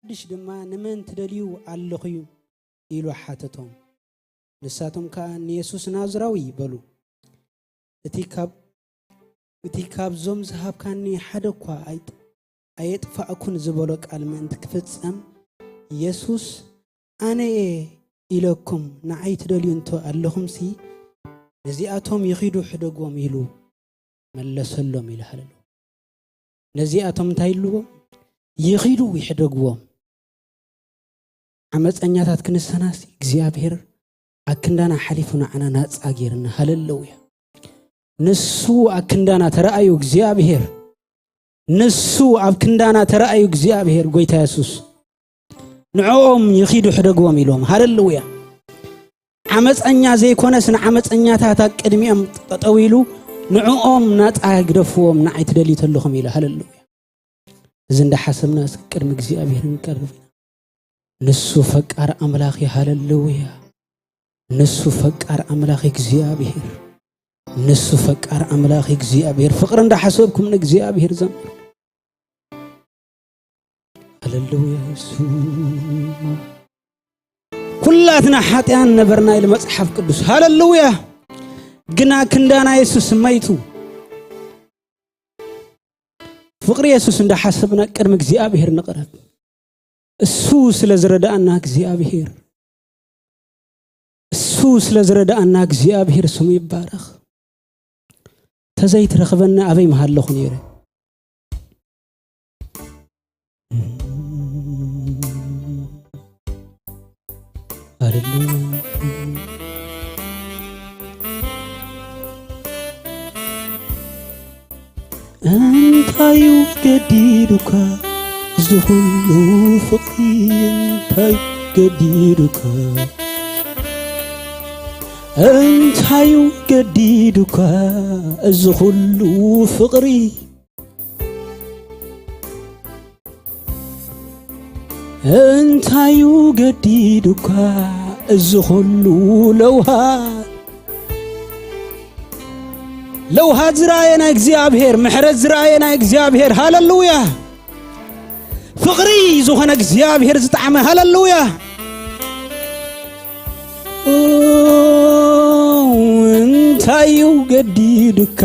حدش دما نمن تدليو علخيو إلو حاتتهم نساتهم كان يسوس نازراوي بلو اتيكاب زوم زهاب كاني حدقوا أيت فأكون زبولك المنت كفتسم يسوس أنا إلكم نعيت دليو انتو اللهم سي نزياتهم يخيدوا حدقوا ميلو ملسلهم إلى هللو نزياتهم تايلو يخيدوا ويحدقوا عمت أنياتات كنساناس እግዚአብሔር أكندانا حليفنا عنا ناس أجيرنا هللويا نسو أكندانا ترأيو እግዚአብሔር نسو أكندانا ترأيو እግዚአብሔር قويتا يسوس نعوم يخيدوا حدقوا ميلهم هللويا عمت أنيا زي كونسنا عمت أنياتات أكاديمية تطويلو نعوم ناس أجرفوهم نعيت دليت اللهم إلى هللويا زند حسبنا كرم እግዚአብሔር نكرم نسو فقار أملاخي هللويا نسو فقار أملاخي እግዚአብሔር نسو فقار أملاخي እግዚአብሔር فقر عند حسبكم من እግዚአብሔር زمر هللويا يسوع كلاتنا حاتيان نبرنا إلى مصحف قدس هللويا قنا كندانا يسوس ميتو فقر يسوس عند حسبنا كرم እግዚአብሔር نقرب السوس لزردانا እግዚአብሔር السوس لزردانا እግዚአብሔር سمو يبارك تزيت رخبنا أبي محله خنيره أنت يقدرك زهلو فقي أنت يقدرك أنت يقدرك زهلو فقري أنت يقدرك زهلو لوها زراينا እግዚአብሔር محرز زراينا እግዚአብሔር هللويا فقري زوهنا እግዚአብሔር زطعمه هللويا انت يقدرك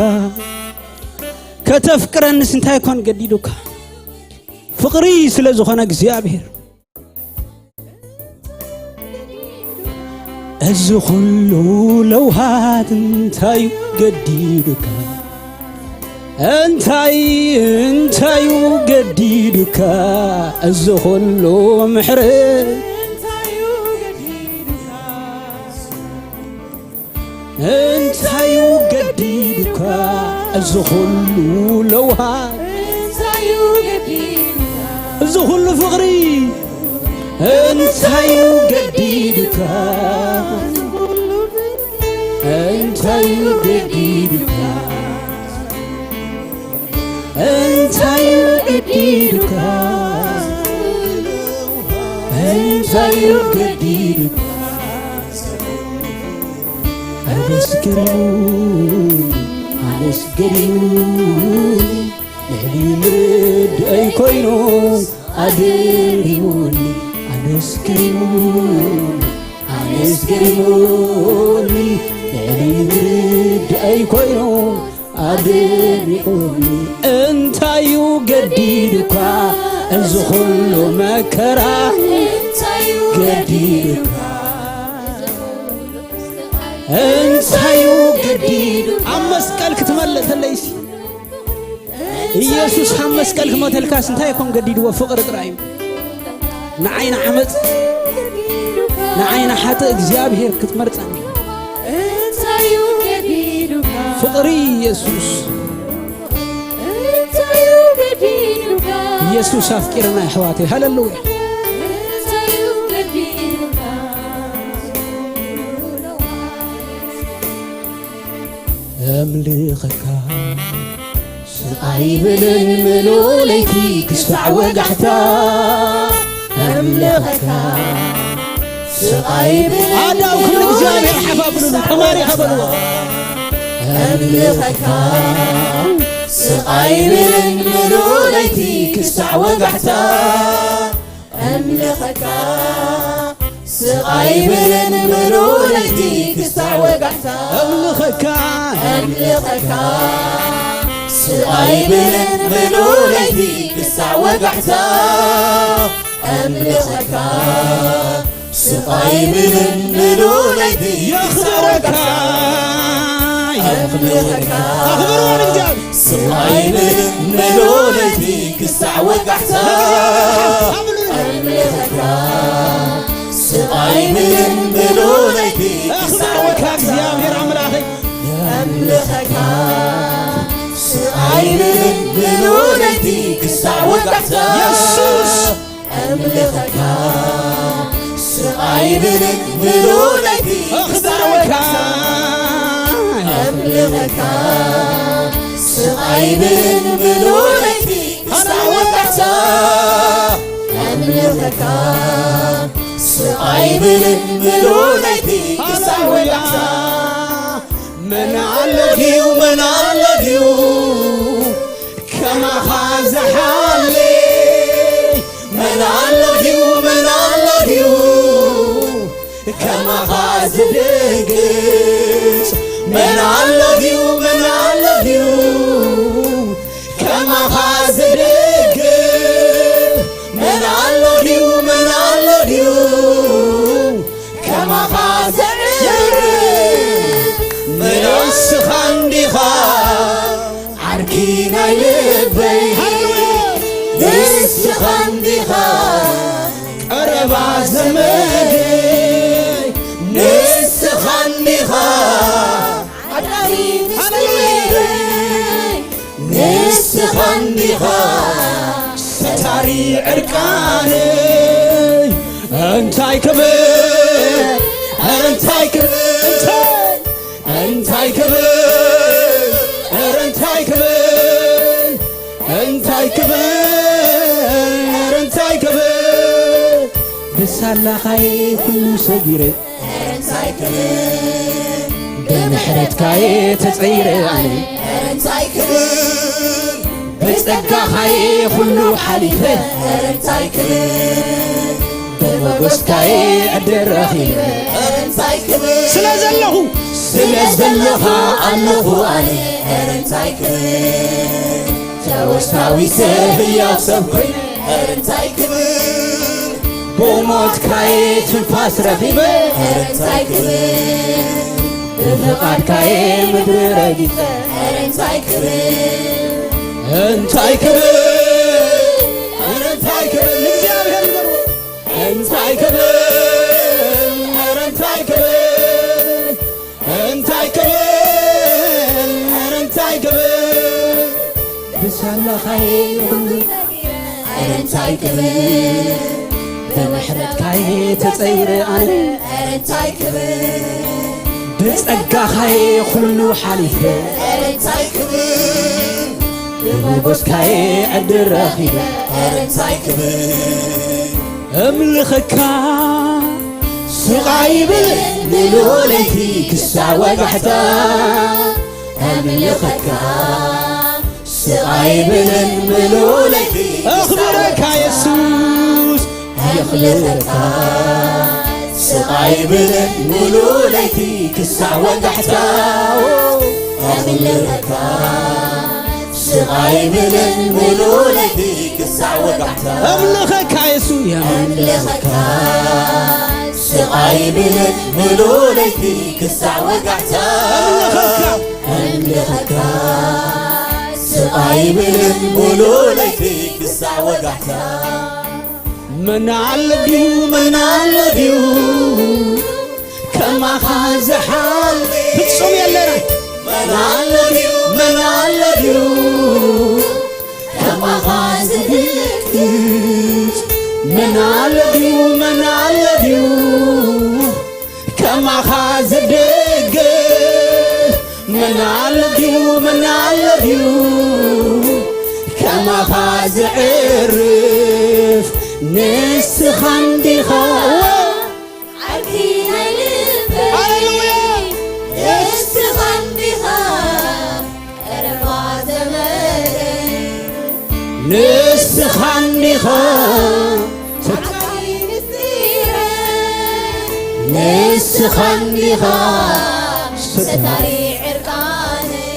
كتفكرن سنتاي كون قديدك فقري سلا زوهنا እግዚአብሔር الزخلو لوهات انت يقدرك انت يقدرك الزخلو محرز انت يقدرك الزخلو لوهات الزخلو فقري انت يقدرك انت يقدرك انت يقدرك انت يقدرك أسكرون نهلي مرد أي كوينو أدريوني أسكرون نهلي مرد أي كوينو أدريوني أنت يقدرك الزخل مكرا أنت يقدرك أنت يقدرك عمسكالك تملت الليسي يسوس عمسكالك ما تلكاس انت يكون قديد وفقر قرايم نعين عمد نعين حتى እግዚአብሔር كتمرصني أنت يقدرك فقري يسوس أنت يقدرك يسوس أفكرنا يا حواتي هللويا أنت يقدرك أملكك سقايبن الملوليتي كسفع وقحتا أملكك سقايبن عداو كل እግዚአብሔር حبابنا تماري حبلوا أملكك سقايبن الملوليتي كسفع وقحتا أملخك سقاي بلن ملولتي كسع وقعتا أملخك سقاي بلن ملولتي كسع وقعتا أملخك سقاي بلن ملولتي يخبرك أملخك أخبروا سقاي بلن ملولتي كسع وقعتا أملخك سقاي بلن ملولتي كسع وقعتا أملخك سقاي بلن ملولتي كسع وقعتا يسوس أملخك سقاي بلن ملولتي كسع وقعتا أملخك سقاي بلن ملولتي كسع وقعتا أملخك سقاي بلن ملولتي كسع وقعتا من علقي ومن علقي كما خاز حالي من علقي ومن علقي كما خاز دقيس من علقي ومن علقي كما خاز دقيس من علقي ومن علقي كما خاز من السخن دخا عركينا يبي السخن دخا قربا زمدي السخن دخا عركين السخن دخا ستاري عرقاني انتاي كبير انتاي كبير انتاي كبير انتاي كبير انتاي كبير انتاي كبير بسالا خاي كل صغير انتاي كبير بمحرتك تتصير اني انتاي كبير بصدقا خاي كل حليفه انتاي كبير بمغسكاي ادرخي انتاي كبير سلازلهو سلازلها الله علي انتاي كبير جوستاوي سهيا وسبكي انتاي كبير بوموت كاي تنفاس رفيبه انتاي كبير بفقاد كاي مدر رقيقه انتاي كبير انتاي كبير انتاي كبير لእግዚአብሔር ንገሩ انتاي كبير انتاي كبير انتاي كبير انتاي كبير بسالا خاي كل انتاي كبير بمحرت كاي تتصير اني انتاي كبير بصدقا خاي كل حليفه انتاي كبير بمغسكاي ادرخيبه انتاي كبير أملخك سقاي ملولتي كسع وقعتا أملخك سقاي بلن ملولتي أخبرك يا يسوس أملخك سقاي بلن ملولتي كسع وقعتا أملخك سقاي بلن ملولتي كسع وقعتا أملخك يا يسوس أملخك سقاي بلن ملولتي كسع وقعتا أملخك سقاي بلن ملولتي كسع وقعتا من علقيو من علقيو كما خاز حالي بتصوم يلنا من علقيو من علقيو كما خاز دكتير من علقيو من علقيو كما خاز دقل من علقيو من علقيو كما خاز عرف نسخن دخا عركينا لبي هللويا استخن بها أربع زمان نسخن دخا نسخني خا ستاري عرقاني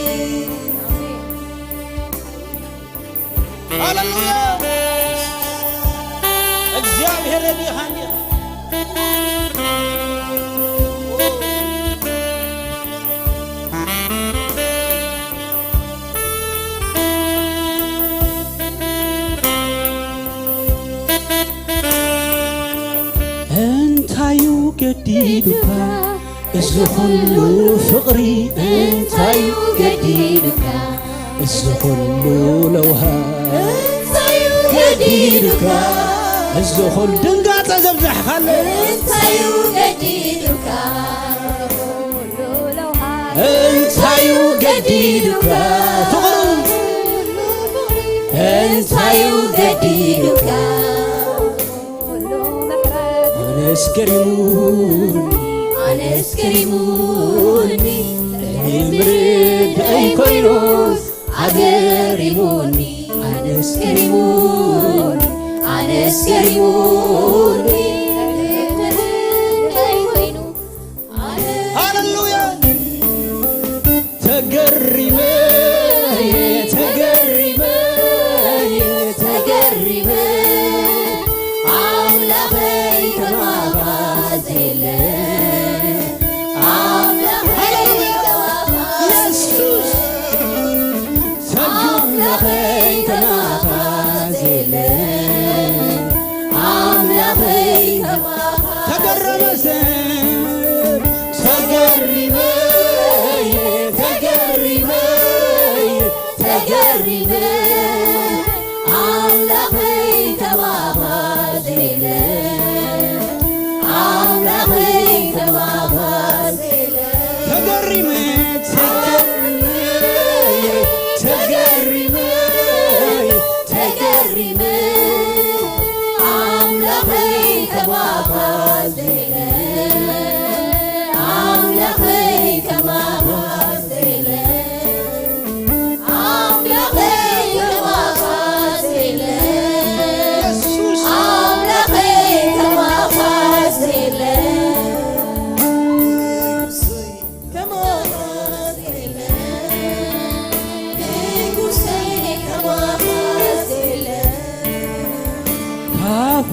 هللويا እግዚአብሔር የዲሃኒ እንታዩ ገዲዱካ እዚ ኩሉ ፍቕሪ እንታዩ ገዲዱካ እዚ ኩሉ ለውሃ እንታዩ ገዲዱካ እዚ ኩሉ ድንጋጸ ዘብዛሕኻለ እንታዩ ገዲዱካ ኩሉ ለውሃ እንታዩ ገዲዱካ ፍቕሪ እንታዩ ገዲዱካ أنسكريموني المرد أي كوينوس عقريموني أنسكريموني هللويا تقريمي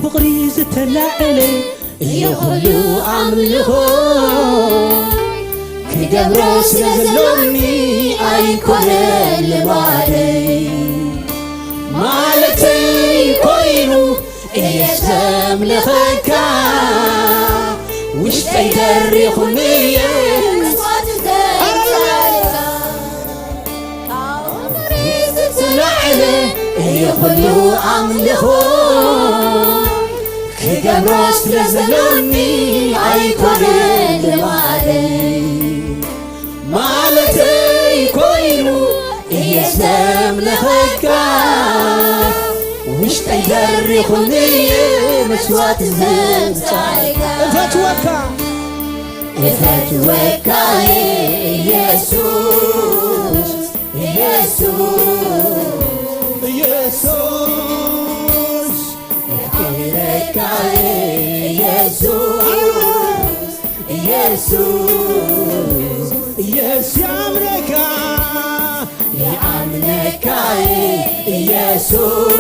فقري زتلاعلي يخلو عملخو كجبروس نزلوني أيكون المالي مالتي كوينو يسام لخكا وش تيدرخني زتلاعلي يخلو عملخو كجبروس نزلوني أيكون المالي مالتي كوينو يسلم لخكا وش تيدرخني مسوات الزمت عليكا فتوكا يسوس يسوس يعملك يسوس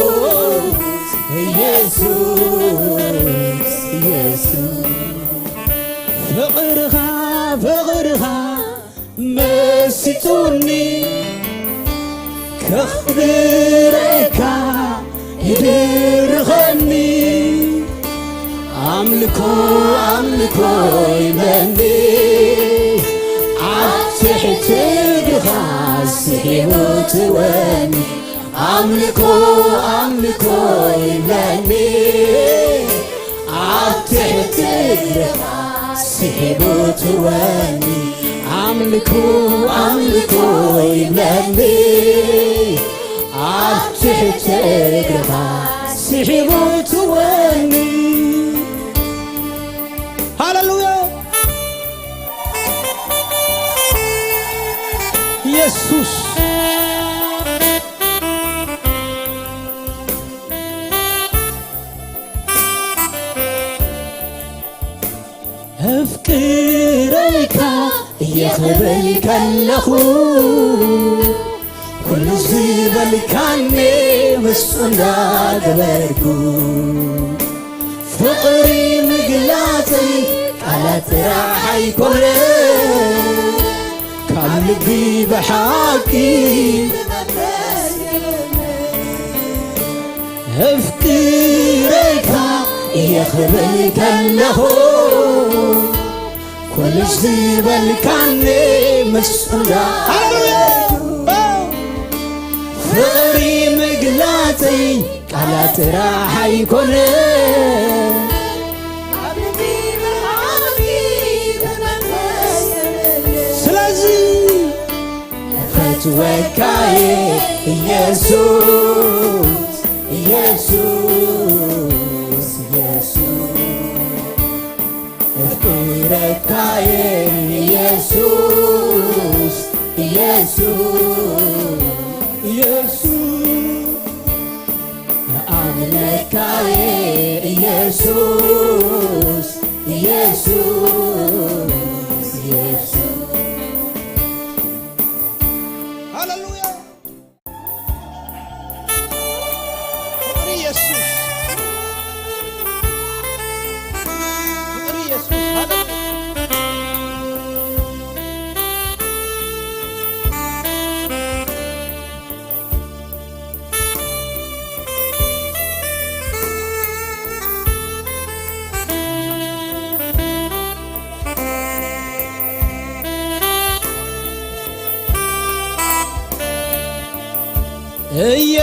فقرها مسيتوني كخبرك يدرغني عملكو يمني عتحت بخاس يموتوني عملكو يمني عتحت بخاس يموتوني عملكو يمني عتحت بخاس يموتوني هللويا يسوس يخبل كلخو كل زبل كاني مسؤولا قبركو فقري مقلاتي على تراحي كله قلبي بحاكي افكرك يخبل كلخو كل زبل كاني مسؤولا فقري مقلاتي على تراحي كله سلازي فتوكاي يسوس يسوس يسوس افكركاي يسوس يسوس يسوع آمنكاي يسوس يسوس يسوع هللويا فقري يسوس فقري يسوس هللويا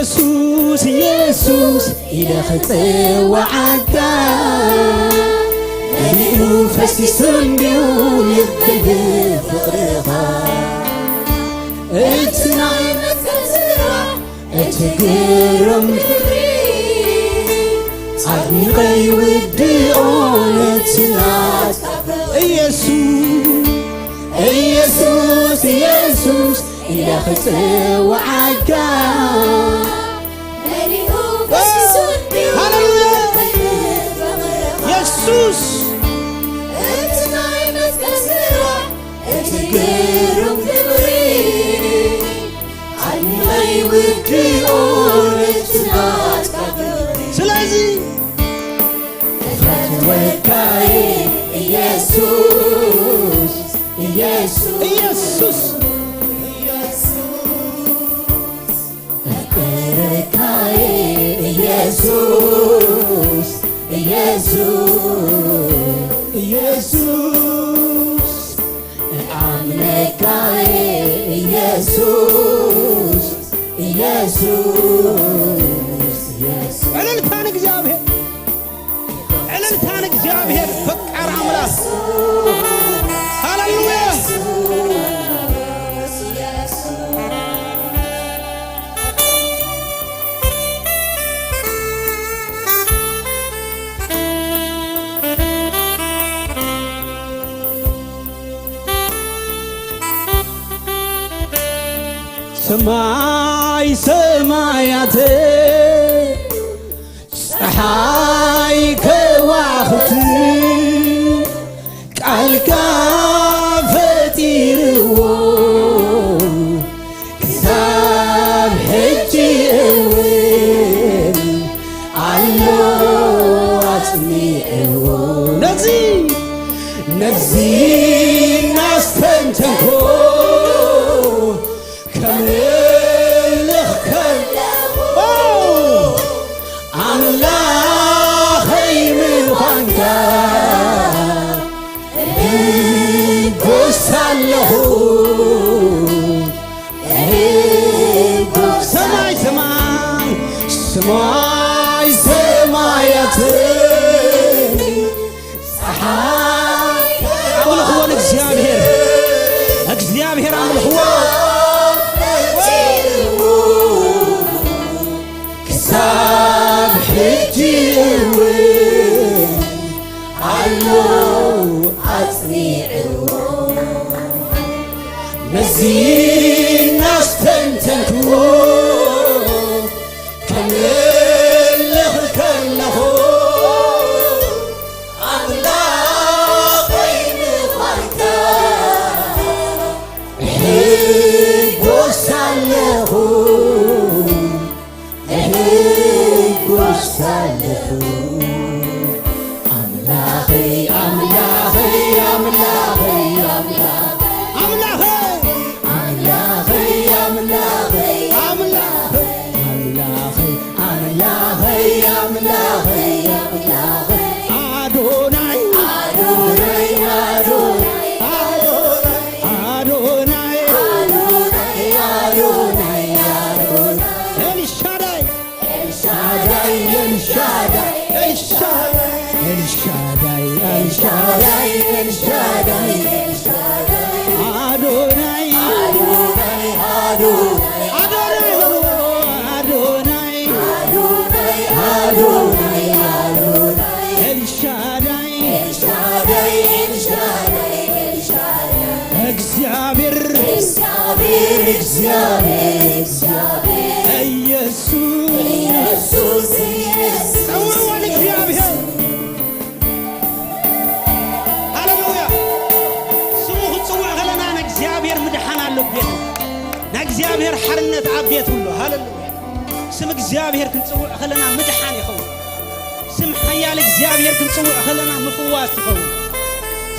يسوس يسوس إذا خطي وعدا أنيو فسيسن بيول يبدي فقرها اتناي متكسرة اتقرم عدنقي ودي أولتنات يسوس يسوس يسوس إذا خطي وعدا يسوس انت نايمة كسرة انت قرم كبري عني غي ودي قولت نات كبري سلازي فتوكاي يسوس يسوس يسوس افكركاي يسوس يسوع يسوس آمنكاي يسوس يسوس يسوس عللتانك جابه عللتانك جابه فقر عملاس هللويا ሰማይ ሰማያት ፀሐይ ከዋኽብት ቃልካ ፈጢርዎ ክሳብ ሕጂ እውን ኣሎ ኣጽኒዕዎ ነዚ ናስተንተንኮ ሰማይ ሰማይ ሰማይ ሰማያት ፀሐይ አምልኽዎ እግዚአብሔር እግዚአብሔር አምልኽዎ ክሳብ ሕጂ እውን ኣሎ ኣጽኒዕዎ ነዚ ናስተንተንክዎ ከምልኽ ከለኹ ኣምላኸይ ምዃንካ ንጉሥ ሳለፉ አምላኸ አምላኸ አምላኸ አምላኸ አምላኸ አምላኸ አምላኸ አምላኸ አምላኸ አዶናይ አዶናይ አዶናይ አዶናይ ኤልሻዳይ ኤልሻዳይ ኤልሻዳይ ኤልሻዳይ ኤልሻዳይ ኤልሻዳይ አዶናይ አዶናይ አዶናይ አዶናይ አዶናይ ኤልሻዳይ ኤልሻዳይ ኤልሻዳይ እግዚአብሔር እግዚአብሔር እግዚአብሔር ኢየሱስ ኢየሱስ ሰውዋን እግዚአብሔር ሃሌሉያ ስሙ ክጽዋዕ ከለና ንእግዚአብሔር ምድሓን ኣሎ ቤት ንእግዚአብሔር ሓርነት ኣብ ቤት ሁሉ ሃሌሉያ ስም እግዚአብሔር ክንጽውዕ ከለና ምድሓን ይኸውን ስም ሓያል እግዚአብሔር ክንጽውዕ ከለና ምፍዋስ ይኸውን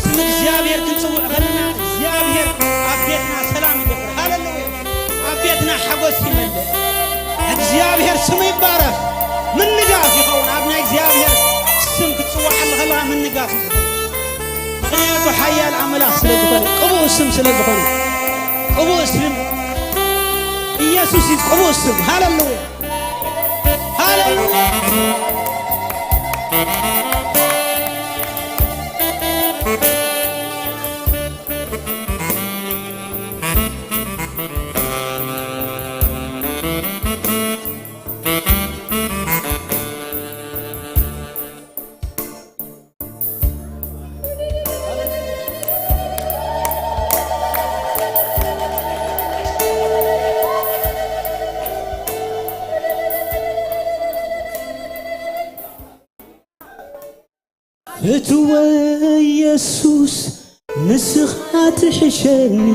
ስም እግዚአብሔር ክንጽውዕ ከለና እግዚአብሔር ኣብ ቤትና ሰላም ይገብር ሃሌሉያ ኣብ ቤትና ሓጎስ ይመልእ እግዚአብሔር ስሙ ይባረኽ ምንጋፍ ይኸውን ኣብ ናይ እግዚአብሔር ስም ክትጽዋዕ ከለኻ ምንጋፍ ይኸውን ምክንያቱ ሓያል ኣምላኽ ስለ ዝኾነ ቅቡእ ስም ስለ ዝኾነ ቅቡእ ስም ኢየሱስ ቅቡእ ስም ሃሌሉያ ሃሌሉያ فتوى يسوس نسخات حشني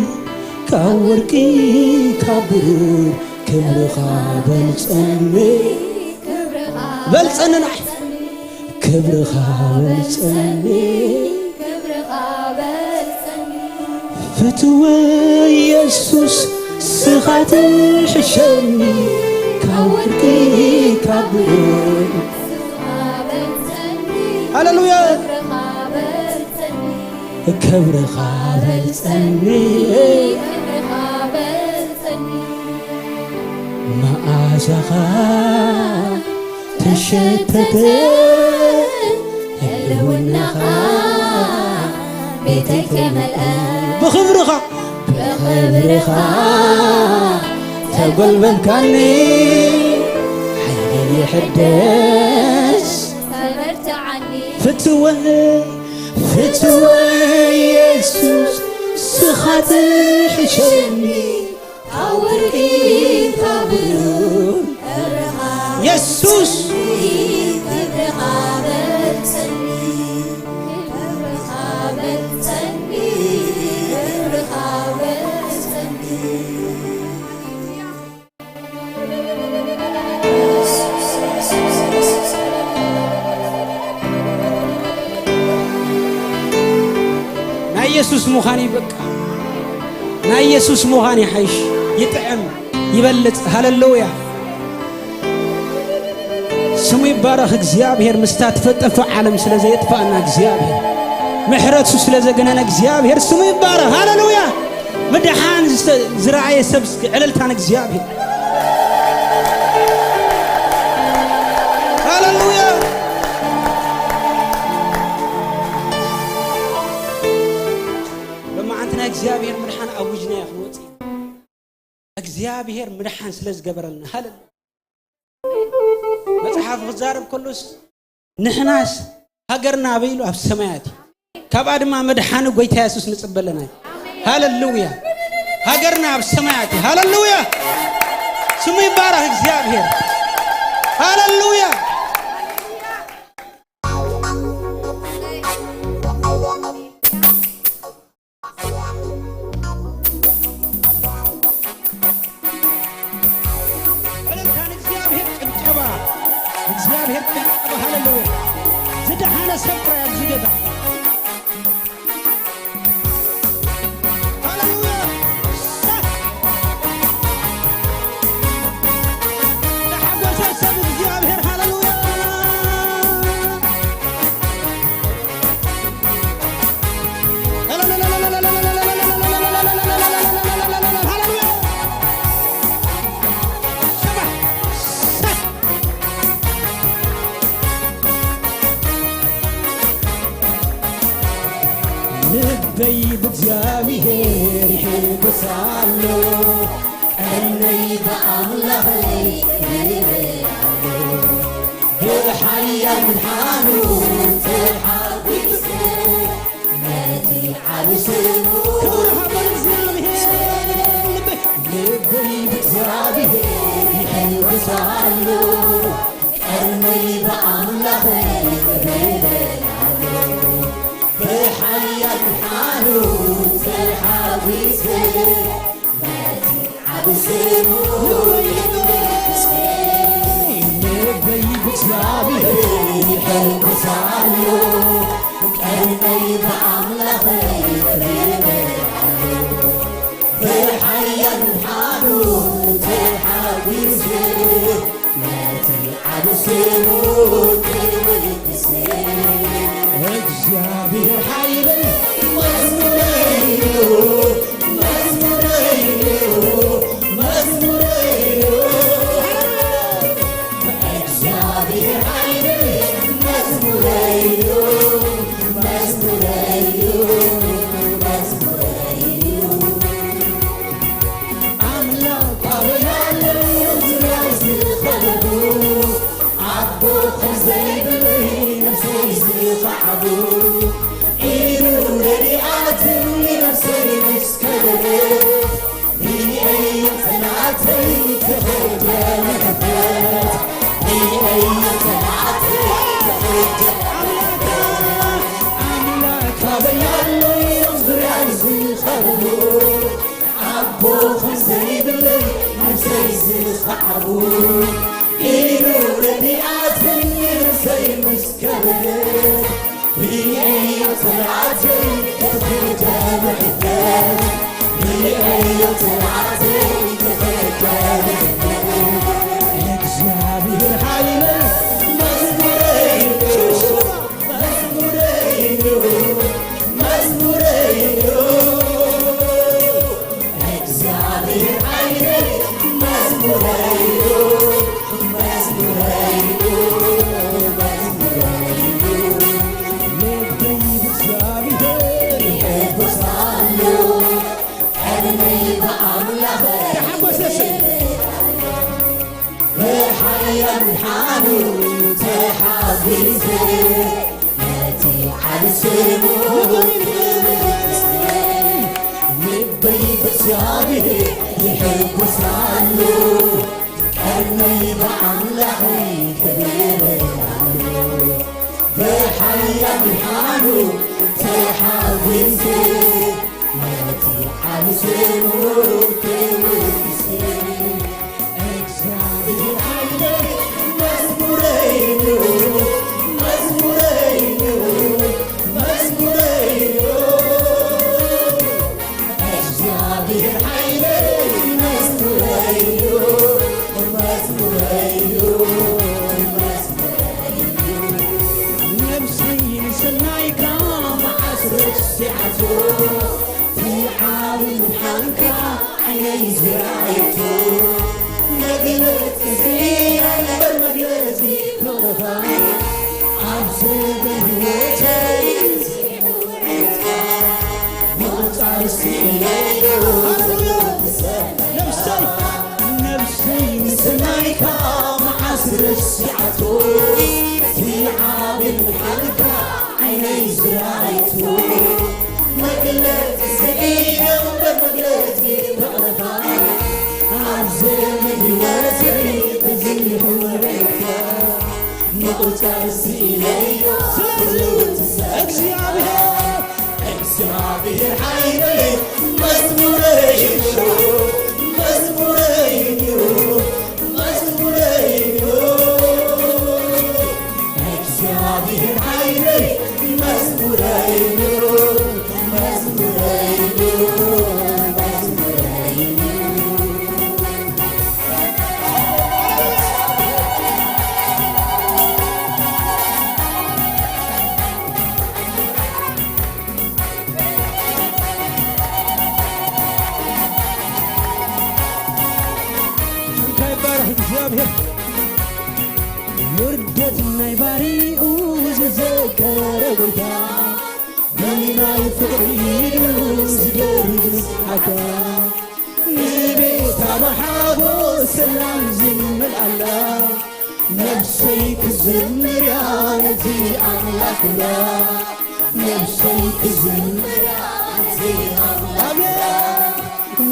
كوركي كبر كبرخا بلصني بلصننا كبرخا بلصني فتوى يسوس سخات حشني كوركي كبر هللويا كبر خابل سني ما أعزخا تشتت هلونخا بيتك ملأ بخبرخا تقول من كاني حيلي يحدث فتوى يسوس سخات حشني أورقي كبر يسوس يسوس مخاني بك نا يسوس مخاني حيش يطعم يبلط هللويا سمو يبارك እግዚአብሔር مسታት ፈጠፈ ዓለም ስለዚህ ይጥፋና እግዚአብሔር ምሕረቱ ስለዚህ ገነና እግዚአብሔር ስሙ ይባረክ ሃሌሉያ መድኃን ዝራእየ ሰብስ ዕለልታን እግዚአብሔር ሃሌሉያ እግዚአብሔር ምድሓን አውጅና ያኽወጽ እግዚአብሔር ምድሓን ስለዝ ገበረልና ሃሌሉያ መጽሐፍ ዝዛረብ ኩሉስ ንሕናስ ሃገርና በይሉ ኣብ ሰማያት ካብ ኣድማ ምድሓን ጎይታ ኢየሱስ ንጽበለና ሃሌሉያ ሃገርና ኣብ ሰማያት ሃሌሉያ ስሙ ይባረክ እግዚአብሔር ሃሌሉያ እግዚአብሔር ቀጠበ ሃሌሉያ ዝደሓነ ሰብራ ያብዝገታ ልበይ በእግዚአብሔር ይሄበሳለሁ ቀነይ በአምላኸይ ይበራለሁ ብሓያል ምድሓኑ ተሓጒሰ ነቲ ዓርስሙ ልበይ በእግዚአብሔር ይሄበሳለሁ ቀነይ በአምላኸይ ይበራለሁ بحياة الحانوت الحافظ ناتي عبسمو نبي بسلابي يحب سعلو كأني بعمل خير بحياة الحانوت الحافظ ناتي عبسمو እግዚአብሔር ኃይልን መዝሙረይኑ እግዚአብሔር ኃይልን መዝሙረይኑ አምላክ አበያለው ዝናብ ዝኸበቡ አቦ ኸዘይብለይ صعبو إيرو ريعات لنفسي مسكبه بني أي تنعتي تخرجا لهبات بني أي تنعتي تخرجا عملاك بيالو ينظر عزي خربو عبو خزي باللي نفسي صعبو إيرو ريعات لنفسي مسكبه بأي طلعتي تخرج بحكام بأي طلعتي تخرج بحكام እግዚአብሔር ኃይል መዝሙረይኑ እግዚአብሔር ኃይል መዝሙረይኑ بحياة الحانوت حبيث ناتي عرسمو لبي بسيابه يحب سالو كأني بعملحي كبير بحياة الحانوت حبيث ناتي عرسمو في عالم حنكا عيني زراعته نقلت زينة بالمقلتي نورها عبسب الوتين مقطع السينيو نفسي سنايكا معصر السعته في عالم حنكا عيني زراعته مقلت زينة بالمقلتي نورها عبسب الوتين بزيه وريكا مقطع السينيو እግዚአብሔር ኃይል መዝሙረይኑ እግዚአብሔር ኃይል ውደትና ባሪኡ ዝዘከረ ጎይታ ብናይ ፍቅሪ ዝደርግ ንስሓታ ንቤታ ብሓጎስ ሰላም ዝመልኣላ ነፍሰይ ክዝምርያ ነቲ ኣምላክ ክብራ ነፍሰይ ክዝምርያ ነቲ ኣምላክ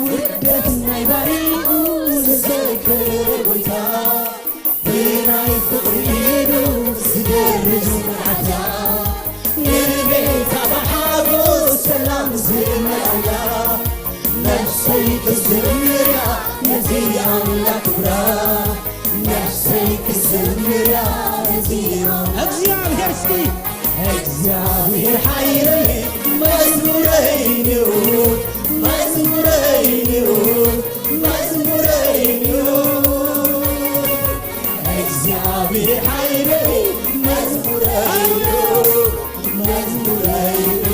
ውደትና ባሪኡ ዝዘከረ ጎይታ ብናይ ፍቅሪ ዝደርግ ንስሓታ ንቤታ ብሓጎስ ሰላም ዝመልኣላ ነፍሰይ ክዝምርያ ነቲ ኣምላክ ክብራ ነፍሰይ ክዝምርያ ነቲ እግዚአብሔር እስኪ እግዚአብሔር ሓይለይ መዝሙረይ ንዩ መዝሙረይ ንዩ መዝሙረይ ንዩ እግዚአብሔር ሓይለይ መዝሙረይ ንዩ መዝሙረይ ንዩ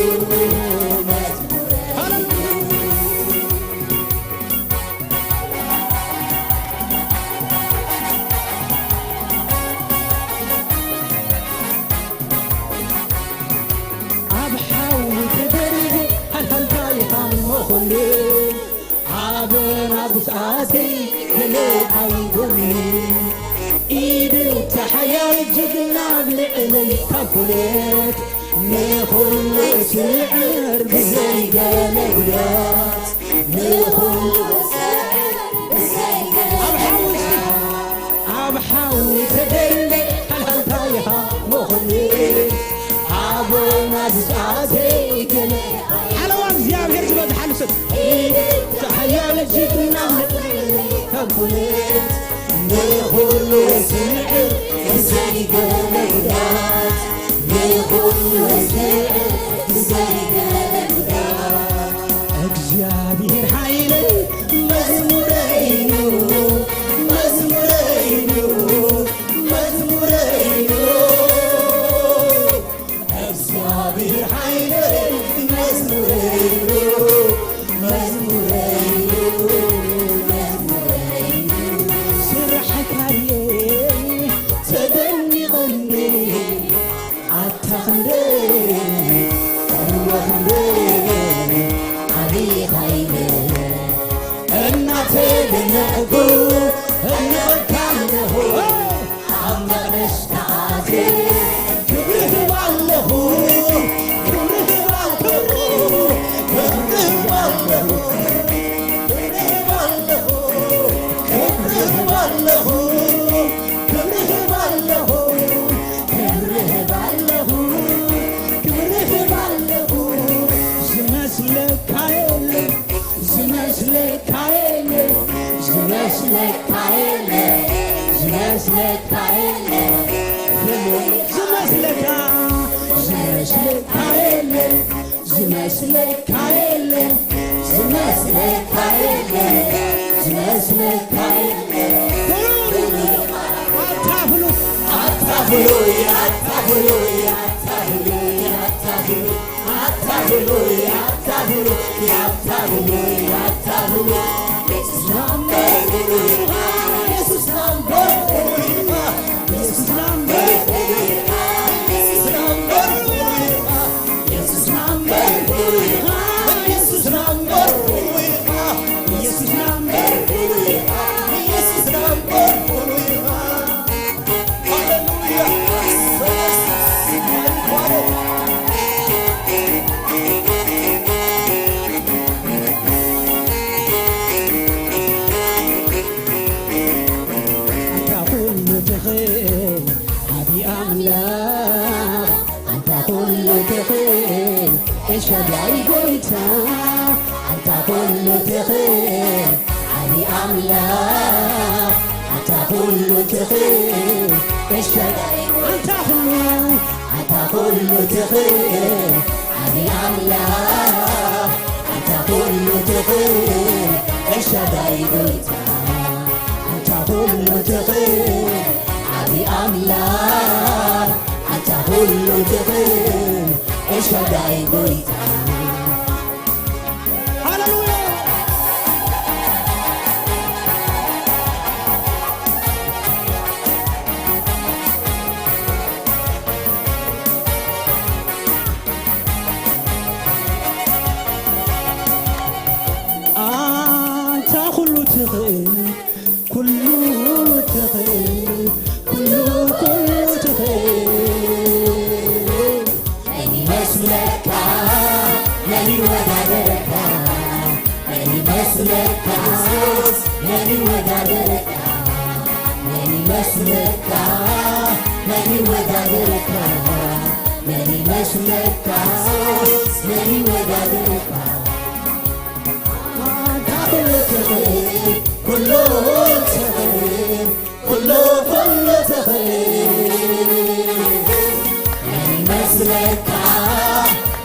عابنا بساعتي قلي عيدوني ايدي تحيا جدنا بلعلي تاكلت نخل سعر بزي قلبيات نخل سعر بزي قلبيات عبحاول تدلي هل تايها مخلي عابنا بساعتي قلي حلوان زيابير زباد حلسل تحيا لجدنا كبولت نخل سعر بزي قلبيات نخل سعر بزي قلبيات እግዚአብሔር ኃይለይ መዝሙረይ ንዩ መዝሙረይ ንዩ መዝሙረይ ንዩ እግዚአብሔር ኃይለይ መዝሙረይ ንዩ መዝሙረይ ንዩ መዝሙረይ ንዩ ስራሕካየ ተደኒቐኒ ኣታኽንደ ሩዋኽንደ እናቴ እንወዳለሁ አምላክነሽ ናቴ ክብርህ ባለሁ ክብርህ ባለሁ ክብርህ ባለሁ ክብርህ ባለሁ ክብርህ ባለሁ ክብርህ ባለሁ ክብርህ ባለሁ ክብርህ ባለሁ ዝመስለካ የለም ዝመስለካ የለም ዝመስለካ የለም ዝመስለካ የለም ዝመስለካ ዝመስለካ የለም ዝመስለካ የለም ዝመስለካ የለም ዝመስለካ የለም አታብሉ አታብሉ አታብሉ አታብሉ አታብሉ አታብሉ አታብሉ አታብሉ ኢየሱስ ናምበር ኢየሱስ ናምበር ኢየሱስ ናምበር ኢየሱስ ናምበር ኢየሱስ ናምበር ኢየሱስ ናምበር ኢየሱስ ናምበር ኢየሱስ ናምበር ሃሌሉያ أنت كل تخيل الشجاعي قلتا أنت كل تخيل علي أملاك أنت كل تخيل الشجاعي أنت كل تخيل علي أملاك أنت كل تخيل الشجاعي قلتا أنت كل تخيل علي أملاك أنت كل تخيل الشجاعي قلتا هللويا تخيل كل تخيل كل تخيل من مثلك من ودادك من مثلك من ودادك من مثلك من ودادك من مثلك من ودادك كله تخيل كله تخيل من مثلك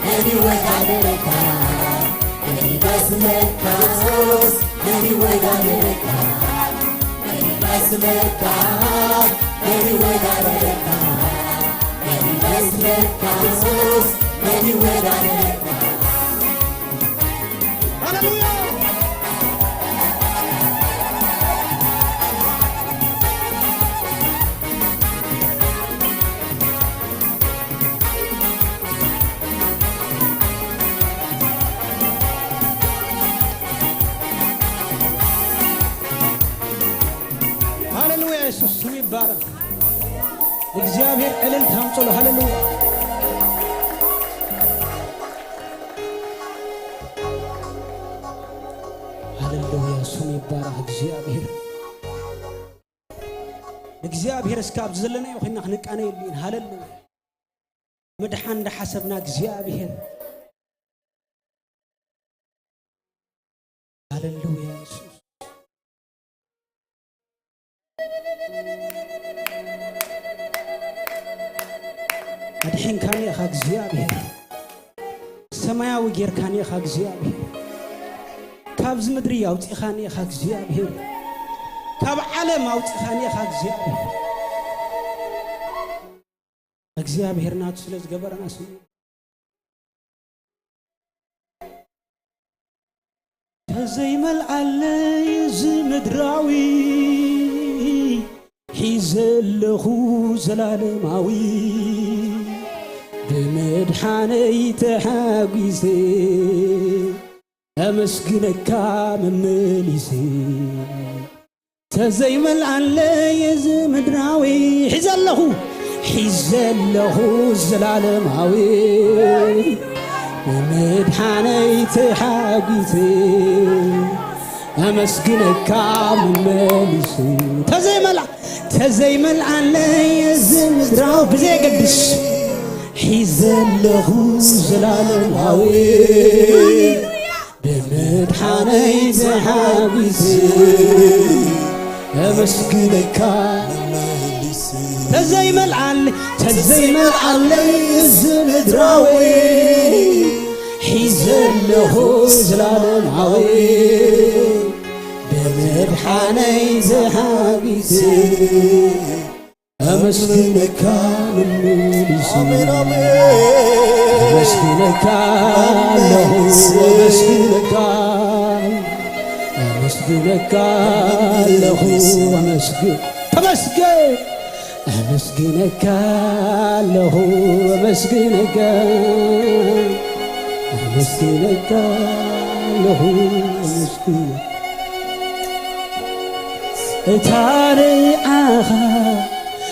من ودادك من مثلك من ودادك من مثلك من ودادك من مثلك من ودادك هللويا هللويا يسوع ስሙ ይባረክ እግዚአብሔር እልልታ አምጥሎ هللويا هللويا ስሙ ይባረክ እግዚአብሔር እስካብ ዘለና ይኸና ክንቃነ የለን هللويا ምድሓን እንደሐሰብና እግዚአብሔር هللويا يسوع أدحين كان يا خاك زيابه سماوي غير كان يا خاك زيابه كابز مدري أوتي خان يا خاك زيابه كاب علم أوتي خان يا خاك زيابه أجزيابه هرنات سلز جبرنا سوي زي ما العلي زمدراوي حيزله زلالماوي بمدحاني تحاقيزي أمسكنك ممليسي تزيم العلي زمدراوي حيزله زلالماوي بمدحاني تحاقيزي أمسكنك ممليسي تزيم العلي زمدراوي بزي قدش حيزله زلالماوي بمدحاني تحاقيزي أمسكنك تزيم العلي زمدراوي حيزله زلالماوي بمدحاني زحابيزي أمسكنك من مليسي أمسكنك له أمسكنك له أمسكنك له أمسكنك له أمسكنك تاريخها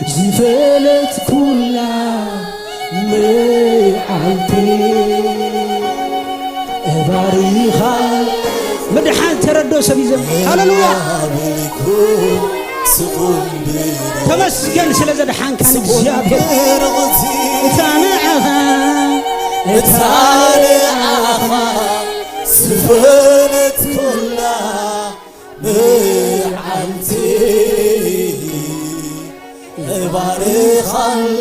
زفلت كلها معلتي باريخا مدحان تردو سبيزم هللويا تمسكن سلازدحان كان እግዚአብሔር تاريخها زفلت كلها معلتي باريخ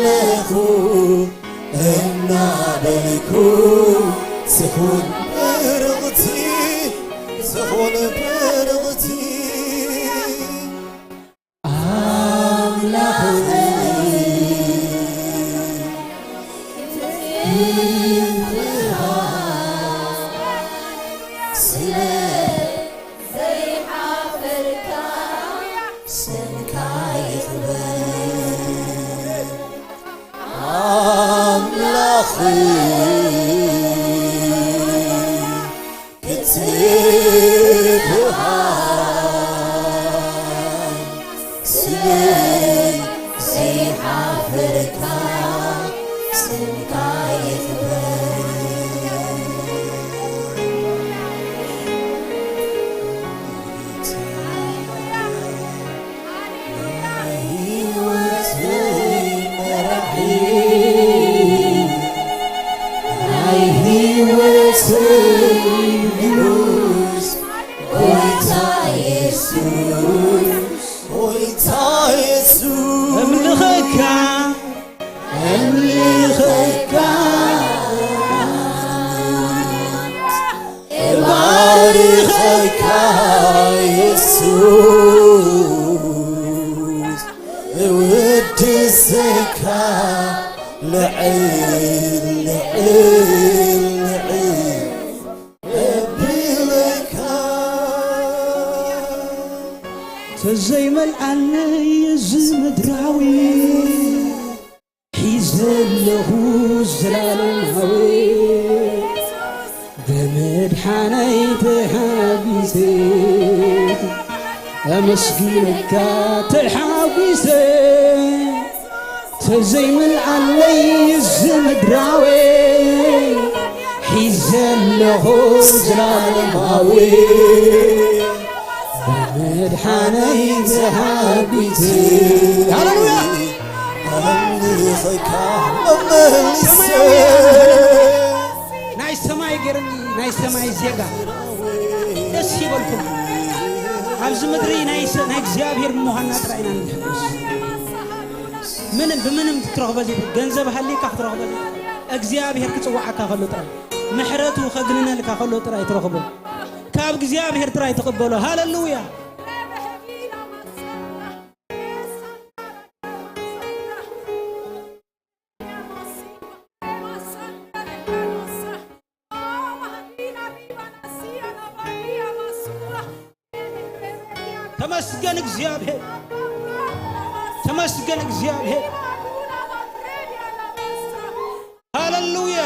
لكو إنا بلكو سخون برغتي كتبها Africa, Sky is زي ما العلي الزمدراوي حيزله الزلالماوي بمدحاني تحابيسي أمسكينك تحابيسي زي ما العلي الزمدراوي حيزله الزلالماوي مدحاني ذهبتي هللويا ناي سماي غيرني ناي سماي زيغا دس يبلكم عبز مدري ناي እግዚአብሔር መሆንና ጥራይና እንድንስ ምንም በምንም ትረክበዚ ገንዘብ ሃሊካ ትረክበዚ እግዚአብሔር ክጽዋዓካ ከሎ ጥራይ ምሕረቱ ከግንነልካ ከሎ ጥራይ ትረክበ ካብ እግዚአብሔር ጥራይ ተቀበሉ ሃሌሉያ ተመስገን እግዚአብሔር ተመስገን እግዚአብሔር ሃሌሉያ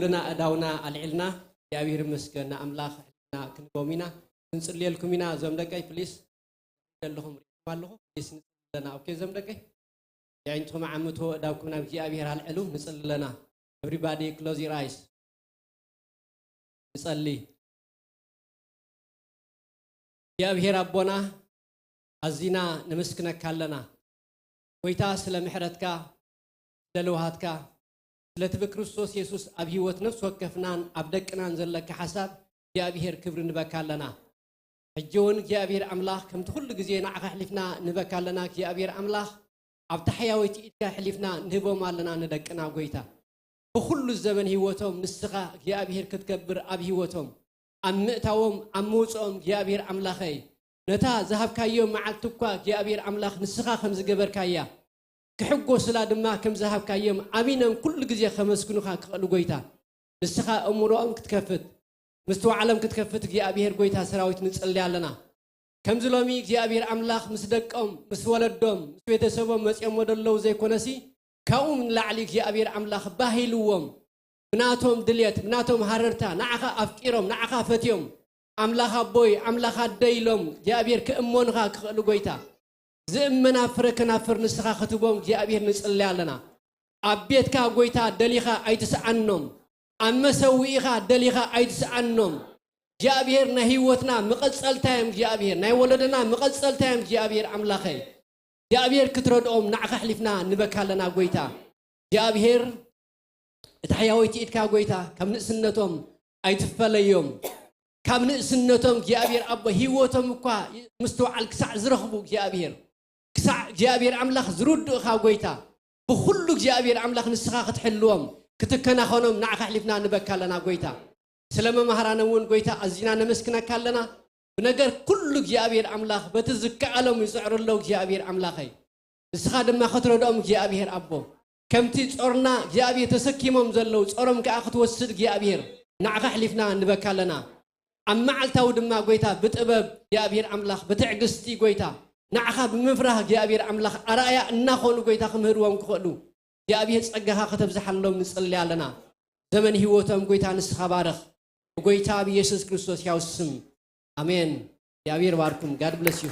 كلنا أداونا العلنا يا أبير مسكنا أملاخنا كنقومنا نصلي لكم هنا زمدكاي بليس لهم مالهم بليس لنا أوكي زمدكاي يعني أنتم عمتوا أداوكمنا يا أبير هالعلو نصلي لنا everybody close your eyes نصلي يا أبير أبونا أزينا نمسكنا كلنا ويتا سلام حرتك للوهاتك لتبك كريستوس يسوع أبيوت نفس وكفنان أبدكنا نزل لك حساب يا أبيهر كبر نبكالنا الجون يا أبيهر أملاخ كم تقول جزينا عخلفنا نبكالنا يا أبيهر أملاخ أبتحياوتي إتكحلفنا نبو مالنا ندكنا قويتا بكل الزمن هوتهم نسخة يا أبيهر كتكبر أبيوتهم أمتهم أموتهم يا أبيهر أملاخي نتا ذهب كيوم مع التقوى يا أبيهر أملاخ نسخة خمس جبر كيا كحقو سلا دما كم ذهب كيوم أمينا كل جزية خمس كنوخا قويتا نسخة أمورهم كتكفت مستوى عالم كتكفت يا أبيهر قويتا سراويت نسأل لنا كم زلومي እግዚአብሔር أملاخ مسدقهم مسولدهم مسبيتسبهم مسيم ودلو زي كونسي كاوم لعلي እግዚአብሔር أملاخ باهيلوهم مناتهم دليت مناتهم هررتا نعخا أفكيرهم نعخا فتيهم أملاخ بوي أملاخ ديلهم እግዚአብሔር كأمونها كخلو قويتا زمنا فركنا فرنسخا ختبهم እግዚአብሔር نصلي علينا أبيتك قويتا دليخا أيتسعنهم أما سويخا دليخا أيتسعنهم እግዚአብሔር ነህይወትና መቀጸልታይም እግዚአብሔር ናይ ወለደና መቀጸልታይም እግዚአብሔር አምላኸይ እግዚአብሔር ክትረድኦም ንዓኻ ሕሊፍና ንበካለና ጎይታ እግዚአብሔር እታሕያወይቲ ኢድካ ጎይታ ከም ንእስነቶም ኣይትፈለዮም ካብ ንእስነቶም እግዚአብሔር አቦ ህይወቶም እኳ ምስተውዓል ክሳዕ ዝረኽቡ እግዚአብሔር አምላኽ ዝሩድእኻ ጎይታ ብኩሉ እግዚአብሔር አምላኽ ንስኻ ክትሕልዎም ክትከናኸኖም ንዓኻ ሕሊፍና ንበካለና ጎይታ سلام مهرانا ون قويتا أزينا نمسكنا كلنا بنجر كل جابير أملاخ بتزكى علم يسعر الله جابير أملاخي السخاد ما خطر دوم جابير أبو كم تيصرنا جابير تسكي ممزلو صرم كأخذ وسد جابير نعخ حلفنا نبكى لنا أما علتاو دم قويتا بتأبب جابير أملاخ بتعجستي قويتا نعخ بمفرح جابير أملاخ أرايا ناخون قويتا خمهروم كخلو جابير سجها خطب زحلو نصلي علينا زمن هوتهم قويتا نسخبارخ قويتا بيسوع كريستوس يا اسم آمين يا باركم God bless you